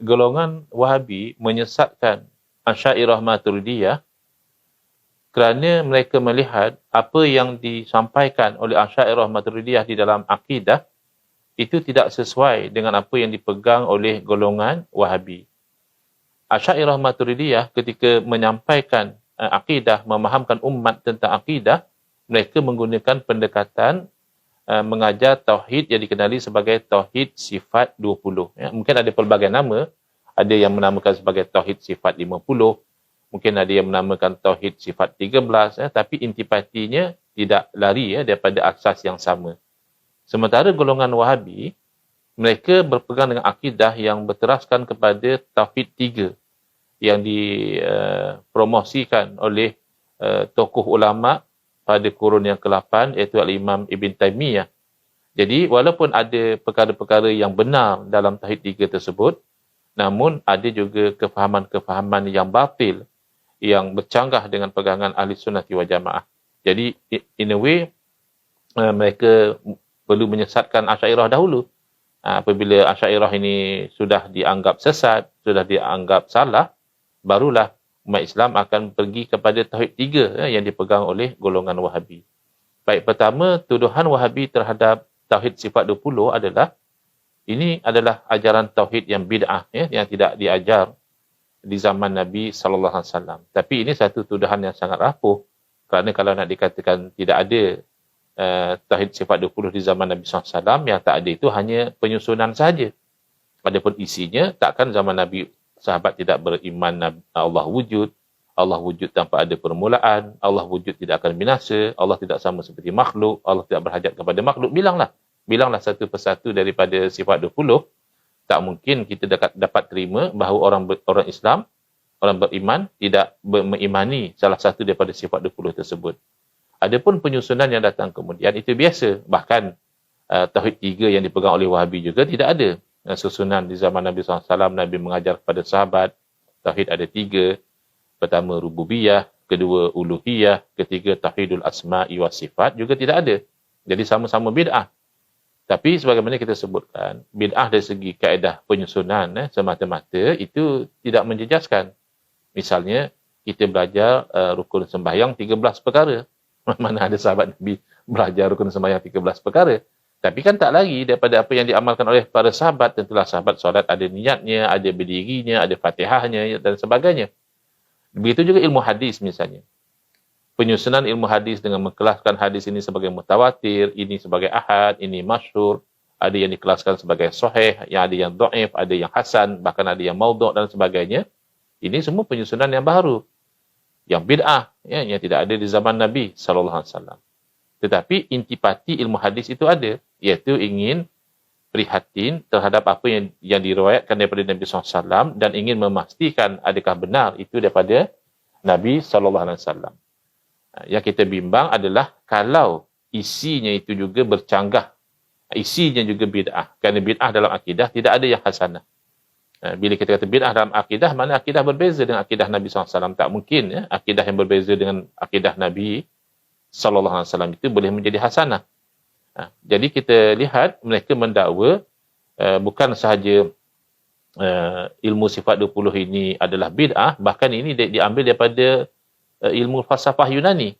golongan Wahabi menyesatkan Asy'ariyah Maturidiyah kerana mereka melihat apa yang disampaikan oleh Asy'ariyah Maturidiyah di dalam akidah itu tidak sesuai dengan apa yang dipegang oleh golongan Wahabi. Asy'ariyah Maturidiyah ketika menyampaikan akidah, memahamkan umat tentang akidah, mereka menggunakan pendekatan mengajar tauhid yang dikenali sebagai tauhid sifat 20. Ya, mungkin ada pelbagai nama, ada yang menamakan sebagai tauhid sifat 50, mungkin ada yang menamakan tauhid sifat 13, tapi intipatinya tidak lari daripada asas yang sama. Sementara golongan Wahabi, mereka berpegang dengan akidah yang berteraskan kepada tauhid 3 yang dipromosikan oleh tokoh ulama pada kurun yang ke-8 iaitu Al-Imam Ibn Taymiyah. Jadi walaupun ada perkara-perkara yang benar dalam tauhid 3 tersebut, namun ada juga kefahaman-kefahaman yang batil yang bercanggah dengan pegangan Ahli Sunnah wal Jamaah. Jadi in a way mereka perlu menyesatkan Asy'ariyah dahulu. Apabila Asy'ariyah ini sudah dianggap sesat, sudah dianggap salah, barulah umat Islam akan pergi kepada tauhid 3 yang dipegang oleh golongan Wahabi. Baik, pertama, tuduhan Wahabi terhadap tauhid sifat 20 adalah ini adalah ajaran tauhid yang bid'ah, yang tidak diajar di zaman Nabi SAW. Tapi ini satu tuduhan yang sangat rapuh, kerana kalau nak dikatakan tidak ada tauhid sifat 20 di zaman Nabi SAW, yang tak ada itu hanya penyusunan sahaja. Adapun isinya, takkan zaman Nabi sahabat tidak beriman Allah wujud tanpa ada permulaan, Allah wujud tidak akan binasa, Allah tidak sama seperti makhluk, Allah tidak berhajat kepada makhluk. Bilanglah satu persatu daripada sifat 20, tak mungkin kita dapat terima bahawa orang Islam, orang beriman tidak mengimani salah satu daripada sifat 20 tersebut. Adapun penyusunan yang datang kemudian itu biasa. Bahkan tauhid 3 yang dipegang oleh Wahabi juga tidak ada. Susunan di zaman Nabi SAW, Nabi mengajar kepada sahabat, tauhid ada 3. Pertama rububiyah, kedua uluhiyah, ketiga tauhidul asma'i was sifat juga tidak ada. Jadi sama-sama bid'ah. Tapi sebagaimana kita sebutkan, bid'ah dari segi kaedah penyusunan semata-mata itu tidak menjejaskan. Misalnya, kita belajar rukun sembahyang 13 perkara. Mana ada sahabat Nabi belajar rukun sembahyang 13 perkara. Tapi kan tak lagi daripada apa yang diamalkan oleh para sahabat. Tentulah sahabat solat ada niatnya, ada berdirinya, ada fatihahnya dan sebagainya. Begitu juga ilmu hadis misalnya. Penyusunan ilmu hadis dengan mengkelaskan hadis ini sebagai mutawatir, ini sebagai ahad, ini masyhur, ada yang dikelaskan sebagai sahih, yang ada yang dhaif, ada yang hasan, bahkan ada yang maudhu' dan sebagainya. Ini semua penyusunan yang baru, yang bid'ah, yang tidak ada di zaman Nabi SAW. Tetapi intipati ilmu hadis itu ada, iaitu ingin prihatin terhadap apa yang diriwayatkan daripada Nabi SAW dan ingin memastikan adakah benar itu daripada Nabi SAW. Yang kita bimbang adalah kalau isinya itu juga bercanggah, isinya juga bid'ah. Kerana bid'ah dalam akidah tidak ada yang hasanah. Bila kita kata bid'ah dalam akidah, mana akidah berbeza dengan akidah Nabi SAW. Tak mungkin akidah yang berbeza dengan akidah Nabi SAW itu boleh menjadi hasanah. Jadi kita lihat mereka mendakwa bukan sahaja ilmu sifat 20 ini adalah bid'ah, bahkan ini diambil daripada ilmu falsafah Yunani.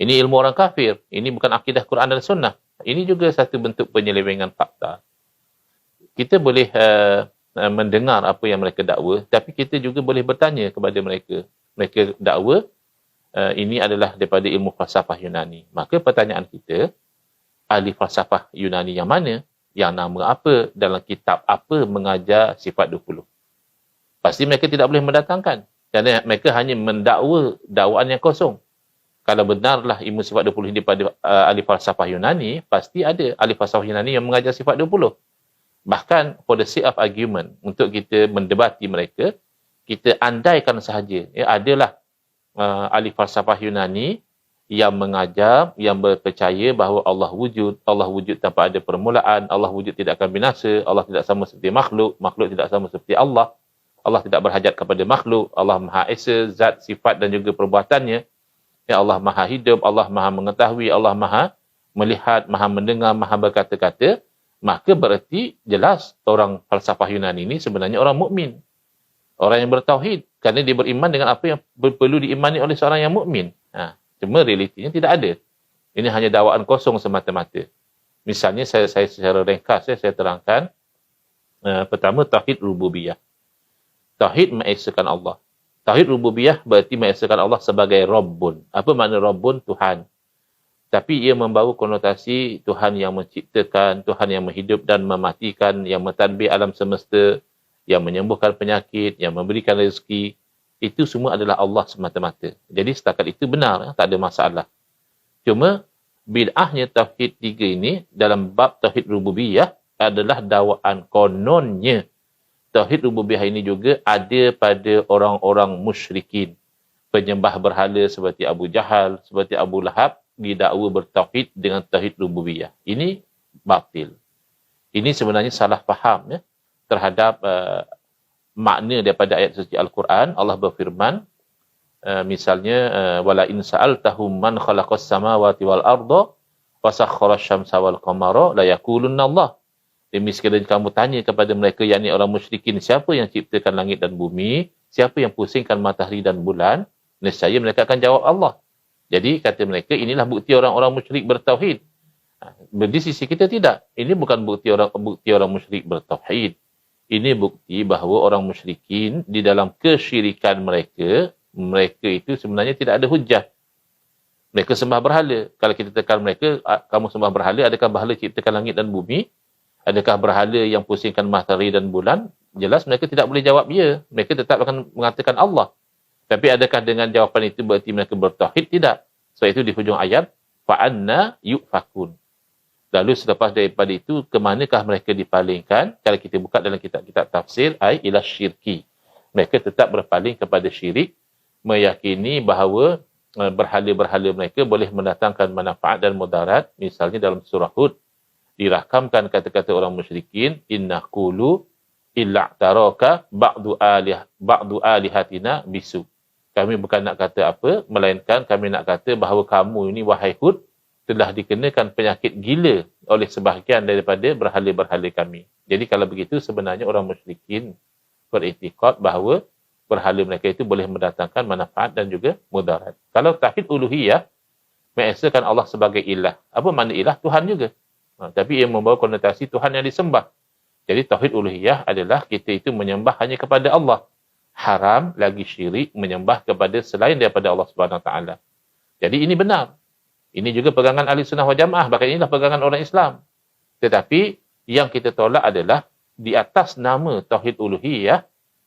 Ini ilmu orang kafir. Ini bukan akidah Quran dan Sunnah. Ini juga satu bentuk penyelewengan fakta. Kita boleh mendengar apa yang mereka dakwa, tapi kita juga boleh bertanya kepada mereka. Mereka dakwa ini adalah daripada ilmu falsafah Yunani. Maka pertanyaan kita, ahli falsafah Yunani yang mana? Yang nama apa? Dalam kitab apa mengajar sifat 20? Pasti mereka tidak boleh mendatangkan. Kerana mereka hanya mendakwa dakwaan yang kosong. Kalau benarlah ilmu sifat 20 ini daripada ahli falsafah Yunani, pasti ada ahli falsafah Yunani yang mengajar sifat 20. Bahkan for the sake of argument, untuk kita mendebati mereka, kita andaikan sahaja, adalah ahli falsafah Yunani yang mengajar, yang berpercaya bahawa Allah wujud tanpa ada permulaan, Allah wujud tidak akan binasa, Allah tidak sama seperti makhluk, makhluk tidak sama seperti Allah, Allah tidak berhajat kepada makhluk, Allah Maha Esa, zat, sifat dan juga perbuatannya. Ya Allah Maha hidup, Allah Maha mengetahui, Allah Maha melihat, Maha mendengar, Maha berkata-kata. maka berarti jelas orang falsafah Yunani ini sebenarnya orang mukmin, orang yang bertauhid, kerana dia beriman dengan apa yang perlu diimani oleh seorang yang mukmin. Cuma realitinya tidak ada. Ini hanya dakwaan kosong semata-mata. Misalnya saya secara ringkas saya terangkan, pertama tauhid rububiyah. Tauhid mengesakan Allah. Tauhid rububiyah berarti mengesakan Allah sebagai Rabbun. Apa makna Rabbun? Tuhan. Tapi ia membawa konotasi Tuhan yang menciptakan, Tuhan yang menghidup dan mematikan, yang mentadbir alam semesta, yang menyembuhkan penyakit, yang memberikan rezeki. Itu semua adalah Allah semata-mata. Jadi setakat itu benar, tak ada masalah. Cuma bid'ahnya tauhid 3 ini dalam bab tauhid rububiyah adalah dakwaan kononnya. Tauhid rububiyah ini juga ada pada orang-orang musyrikin. Penyembah berhala seperti Abu Jahal, seperti Abu Lahab, didakwa bertauhid dengan tauhid rububiyah. Ini batil. Ini sebenarnya salah faham terhadap makna daripada ayat suci Al-Quran. Allah berfirman, misalnya, wala in sa'altahum man khalaqas samawati wal arda wa sakhkhara asy-syamsa wal qamara la yaqulunna Allah. Demi sekiranya kamu tanya kepada mereka, yakni orang musyrikin, siapa yang ciptakan langit dan bumi, siapa yang pusingkan matahari dan bulan, nescaya mereka akan jawab Allah. Jadi kata mereka, inilah bukti orang-orang musyrik bertauhid. Di sisi kita tidak. Ini bukan bukti orang musyrik bertauhid. Ini bukti bahawa orang musyrikin di dalam kesyirikan mereka itu sebenarnya tidak ada hujah. Mereka sembah berhala. Kalau kita tekan mereka, kamu sembah berhala, adakah berhala ciptakan langit dan bumi? Adakah berhala yang pusingkan matahari dan bulan? Jelas mereka tidak boleh jawab ya. Mereka tetap akan mengatakan Allah. Tapi adakah dengan jawapan itu berarti mereka bertauhid? Tidak. So itu di hujung ayat, fa'anna yufakun. Lalu selepas daripada itu, ke manakah mereka dipalingkan? Kalau kita buka dalam kitab-kitab tafsir, ila syirki. Mereka tetap berpaling kepada syirik, meyakini bahawa berhala-berhala mereka boleh mendatangkan manfaat dan mudarat. Misalnya dalam surah Hud, dirakamkan kata-kata orang musyrikin, inna qulu illa taraka ba'du alihatina bisu. Kami bukan nak kata apa, melainkan kami nak kata bahawa kamu ini, wahai Hud, telah dikenakan penyakit gila oleh sebahagian daripada berhala-berhala kami. Jadi kalau begitu, sebenarnya orang musyrikin beriktikad bahawa berhala mereka itu boleh mendatangkan manfaat dan juga mudarat. Kalau tauhid uluhiyah, mengesakan Allah sebagai ilah. Apa makna ilah? Tuhan juga. Tapi ia membawa konotasi Tuhan yang disembah. Jadi tauhid uluhiyah adalah kita itu menyembah hanya kepada Allah. Haram lagi syirik menyembah kepada selain daripada Allah Subhanahu Wa Taala. Jadi ini benar. Ini juga pegangan ahli sunnah wal jamaah. Bahkan inilah pegangan orang Islam. Tetapi yang kita tolak adalah di atas nama tauhid uluhiyah,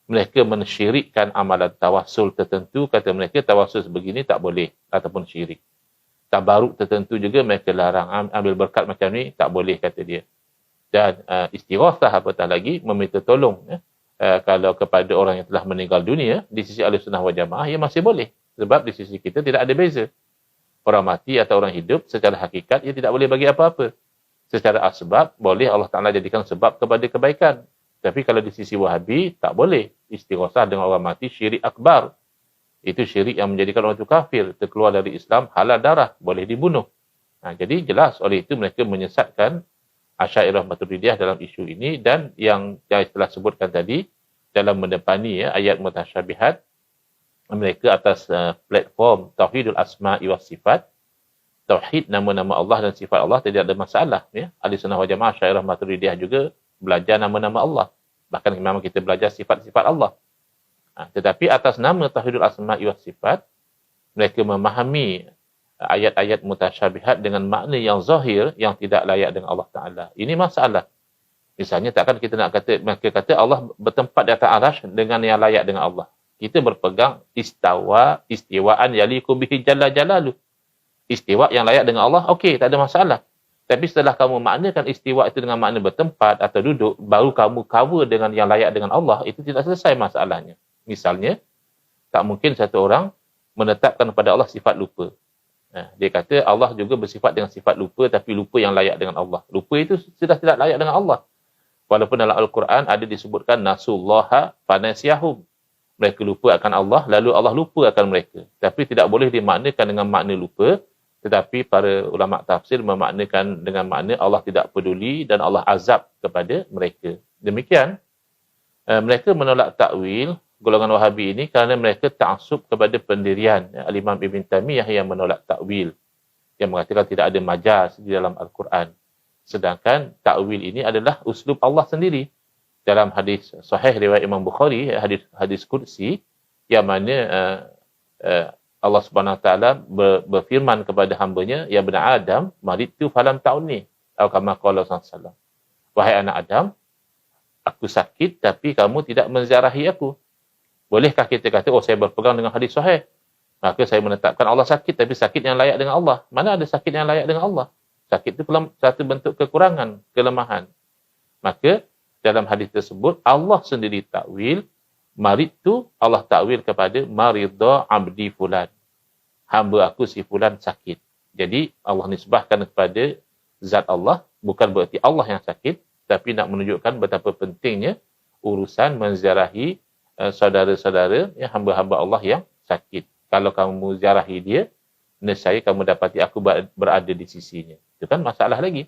mereka mensyirikkan amalan tawassul tertentu. Kata mereka tawassul sebegini tak boleh ataupun syirik. Tabaruk tertentu juga mereka larang. Ambil berkat macam ni tak boleh, kata dia. Dan istighatsah apatah lagi, meminta tolong. Kalau kepada orang yang telah meninggal dunia, di sisi ahli sunnah wal jamaah, ia masih boleh. Sebab di sisi kita tidak ada beza. Orang mati atau orang hidup, secara hakikat, ia tidak boleh bagi apa-apa. Secara asbab, boleh Allah Ta'ala jadikan sebab kepada kebaikan. Tapi kalau di sisi Wahabi, tak boleh. Istighatsah dengan orang mati, syirik akbar. Itu syirik yang menjadikan orang itu kafir, terkeluar dari Islam, halal darah, boleh dibunuh. Jadi jelas oleh itu mereka menyesatkan Asy'ariyah Maturidiyah dalam isu ini, dan yang telah sebutkan tadi, dalam mendepani ayat mutasyabihat, mereka atas platform Tauhidul Asma'i was Sifat, Tauhid nama-nama Allah dan sifat Allah tidak ada masalah. Ahli Sunnah wal Jamaah Asy'ariyah Maturidiyah juga belajar nama-nama Allah. Bahkan memang kita belajar sifat-sifat Allah. Tetapi atas nama Tauhidul Asma'i was Sifat, mereka memahami ayat-ayat mutasyabihat dengan makna yang zahir yang tidak layak dengan Allah Ta'ala. Ini masalah. Misalnya takkan kita nak kata, mereka kata Allah bertempat di atas arasy dengan yang layak dengan Allah. Kita berpegang istiwaan yaliku bihi jalla jalalu. Istiwa yang layak dengan Allah, okey, tak ada masalah. Tapi setelah kamu maknakan istiwa itu dengan makna bertempat atau duduk, baru kamu cover dengan yang layak dengan Allah, itu tidak selesai masalahnya. Misalnya, tak mungkin satu orang menetapkan kepada Allah sifat lupa. Dia kata Allah juga bersifat dengan sifat lupa, tapi lupa yang layak dengan Allah. Lupa itu sudah tidak layak dengan Allah. Walaupun dalam Al-Quran ada disebutkan nasullaha fanasiyahum. Mereka lupa akan Allah, lalu Allah lupa akan mereka. Tapi tidak boleh dimaknakan dengan makna lupa, Tetapi para ulama tafsir memaknakan dengan makna Allah tidak peduli dan Allah azab kepada mereka. Demikian, mereka menolak takwil golongan Wahabi ini kerana mereka ta'assub kepada pendirian Al-Imam Ibn Taymiyah yang menolak takwil, yang mengatakan tidak ada majaz di dalam Al-Quran. Sedangkan takwil ini adalah uslub Allah sendiri. Dalam hadis sahih riwayat Imam Bukhari, hadis qudsi, yang mana Allah Subhanahu Wa Taala berfirman kepada hamba-Nya, ya bani Adam, maridtu falam ta'unni, atau kama qala sallallahu. Wahai anak Adam, aku sakit tapi kamu tidak menziarahi aku. Bolehkah kita kata, oh saya berpegang dengan hadis sahih, maka saya menetapkan Allah sakit, tapi sakit yang layak dengan Allah? Mana ada sakit yang layak dengan Allah? Sakit itu satu bentuk kekurangan, kelemahan. Maka dalam hadis tersebut Allah sendiri takwil, maridtu, Allah takwil kepada maridha abdi fulan, hamba aku si fulan sakit. Jadi Allah nisbahkan kepada zat Allah, bukan berarti Allah yang sakit, tapi nak menunjukkan betapa pentingnya urusan menziarahi saudara-saudara, hamba-hamba Allah yang sakit. Kalau kamu ziarahi dia, nescaya kamu dapati aku berada di sisinya. Itu kan masalah lagi.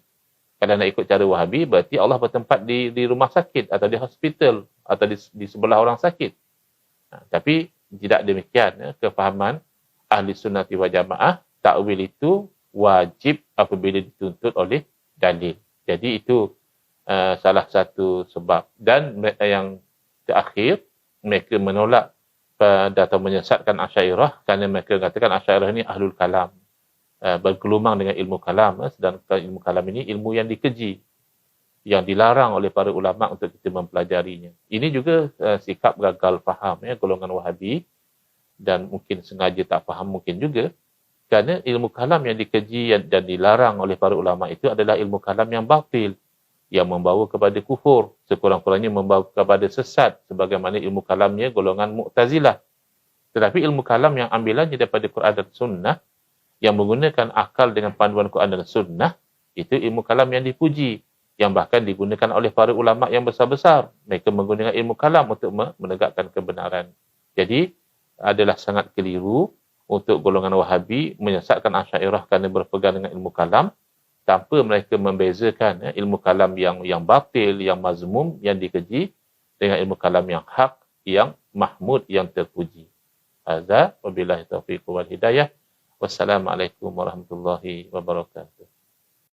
Kalau nak ikut cara Wahabi, berarti Allah bertempat di rumah sakit, atau di hospital, atau di sebelah orang sakit. Tapi tidak demikian. Kefahaman Ahli Sunnati wal Jamaah, takwil itu wajib apabila dituntut oleh dalil. Jadi itu salah satu sebab. Dan yang terakhir, mereka menolak atau menyesatkan Asy'ariyah kerana mereka katakan Asy'ariyah ini ahlul kalam, bergelumang dengan ilmu kalam, sedangkan ilmu kalam ini ilmu yang dikeji, yang dilarang oleh para ulama untuk kita mempelajarinya. Ini juga sikap gagal faham golongan Wahabi, dan mungkin sengaja tak faham mungkin juga, kerana ilmu kalam yang dikeji dan dilarang oleh para ulama itu adalah ilmu kalam yang batil, yang membawa kepada kufur, sekurang-kurangnya membawa kepada sesat, sebagaimana ilmu kalamnya golongan Mu'tazilah. Tetapi ilmu kalam yang ambilannya daripada Quran dan Sunnah, yang menggunakan akal dengan panduan Quran dan Sunnah, itu ilmu kalam yang dipuji, yang bahkan digunakan oleh para ulama yang besar-besar. Mereka menggunakan ilmu kalam untuk menegakkan kebenaran. Jadi, adalah sangat keliru untuk golongan Wahabi menyesatkan Asy'ariyah kerana berpegang dengan ilmu kalam, tanpa mereka membezakan ilmu kalam yang batil, yang mazmum, yang dikeji, dengan ilmu kalam yang hak, yang mahmud, yang terpuji. Hadza wabillahi taufiq wal hidayah. Wassalamualaikum warahmatullahi wabarakatuh.